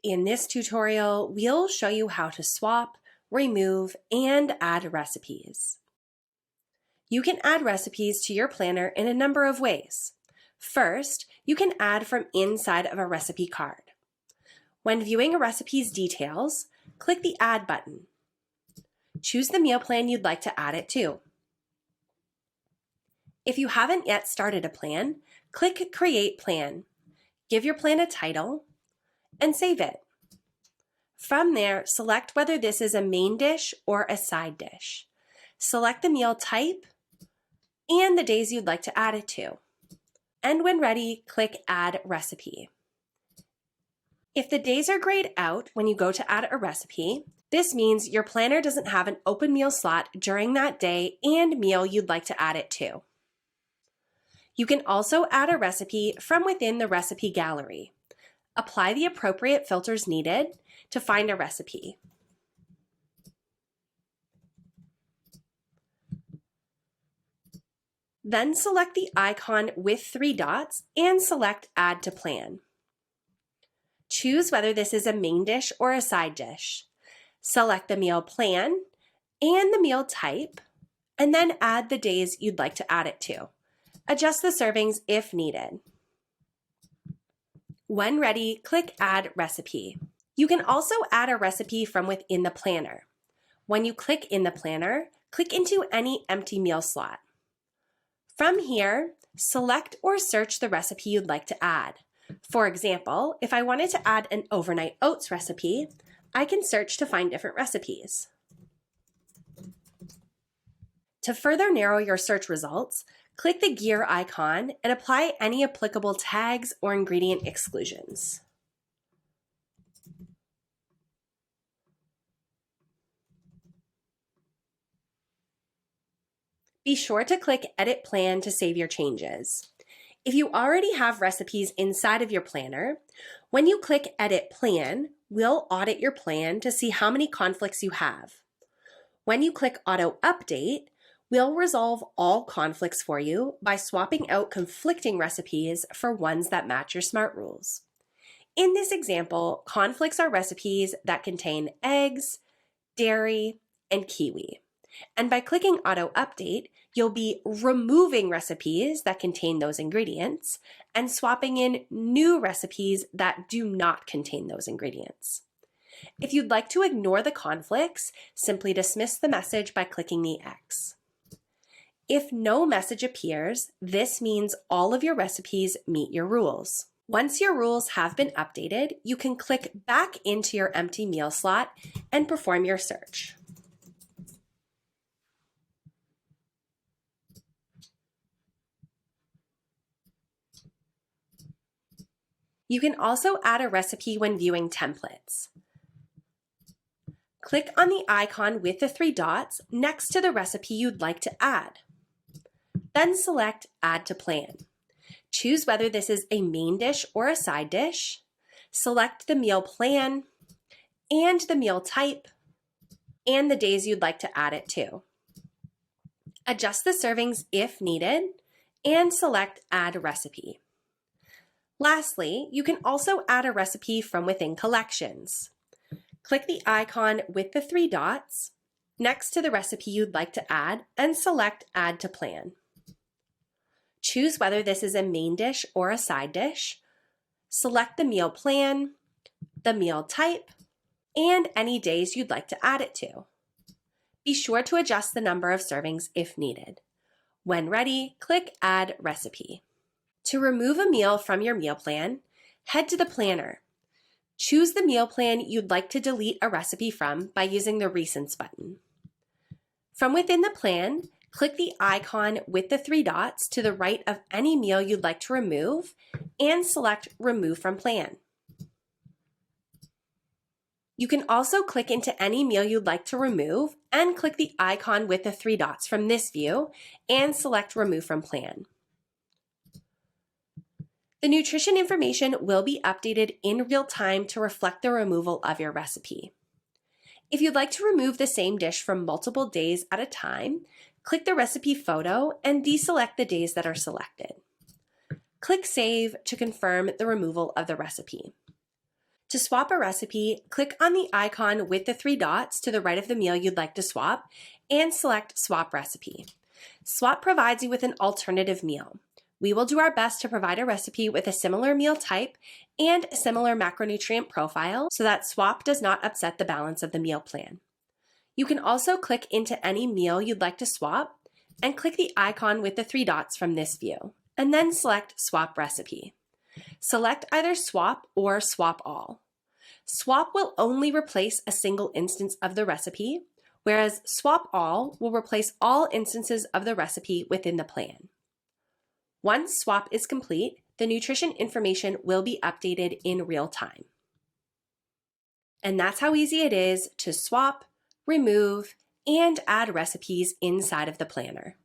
In this tutorial, we'll show you how to swap, remove, and add recipes. You can add recipes to your planner in a number of ways. First, you can add from inside of a recipe card. When viewing a recipe's details, click the Add button. Choose the meal plan you'd like to add it to. If you haven't yet started a plan, click Create Plan. Give your plan a title and save it. From there, select whether this is a main dish or a side dish. Select the meal type and the days you'd like to add it to. And when ready, click Add Recipe. If the days are grayed out when you go to add a recipe, this means your planner doesn't have an open meal slot during that day and meal you'd like to add it to. You can also add a recipe from within the recipe gallery. Apply the appropriate filters needed to find a recipe. Then select the icon with 3 dots and select Add to Plan. Choose whether this is a main dish or a side dish. Select the meal plan and the meal type, and then add the days you'd like to add it to. Adjust the servings if needed. When ready, click Add Recipe. You can also add a recipe from within the planner. When you click in the planner, click into any empty meal slot. From here, select or search the recipe you'd like to add. For example, if I wanted to add an overnight oats recipe, I can search to find different recipes. To further narrow your search results, click the gear icon and apply any applicable tags or ingredient exclusions. Be sure to click Edit Plan to save your changes. If you already have recipes inside of your planner, when you click Edit Plan, we'll audit your plan to see how many conflicts you have. When you click Auto Update, we'll resolve all conflicts for you by swapping out conflicting recipes for ones that match your SMART rules. In this example, conflicts are recipes that contain eggs, dairy, and kiwi. And by clicking Auto Update, you'll be removing recipes that contain those ingredients and swapping in new recipes that do not contain those ingredients. If you'd like to ignore the conflicts, simply dismiss the message by clicking the X. If no message appears, this means all of your recipes meet your rules. Once your rules have been updated, you can click back into your empty meal slot and perform your search. You can also add a recipe when viewing templates. Click on the icon with the 3 dots next to the recipe you'd like to add. Then select Add to Plan. Choose whether this is a main dish or a side dish. Select the meal plan and the meal type and the days you'd like to add it to. Adjust the servings if needed and select Add Recipe. Lastly, you can also add a recipe from within collections. Click the icon with the 3 dots next to the recipe you'd like to add and select Add to Plan. Choose whether this is a main dish or a side dish. Select the meal plan, the meal type, and any days you'd like to add it to. Be sure to adjust the number of servings if needed. When ready, click Add Recipe. To remove a meal from your meal plan, head to the planner. Choose the meal plan you'd like to delete a recipe from by using the Recents button. From within the plan, click the icon with the 3 dots to the right of any meal you'd like to remove and select Remove from Plan. You can also click into any meal you'd like to remove and click the icon with the 3 dots from this view and select Remove from Plan. The nutrition information will be updated in real time to reflect the removal of your recipe. If you'd like to remove the same dish from multiple days at a time, click the recipe photo and deselect the days that are selected. Click Save to confirm the removal of the recipe. To swap a recipe, click on the icon with the 3 dots to the right of the meal you'd like to swap and select Swap Recipe. Swap provides you with an alternative meal. We will do our best to provide a recipe with a similar meal type and a similar macronutrient profile so that swap does not upset the balance of the meal plan. You can also click into any meal you'd like to swap and click the icon with the 3 dots from this view, and then select Swap Recipe. Select either Swap or Swap All. Swap will only replace a single instance of the recipe, whereas Swap All will replace all instances of the recipe within the plan. Once swap is complete, the nutrition information will be updated in real time. And that's how easy it is to swap, remove, and add recipes inside of the planner.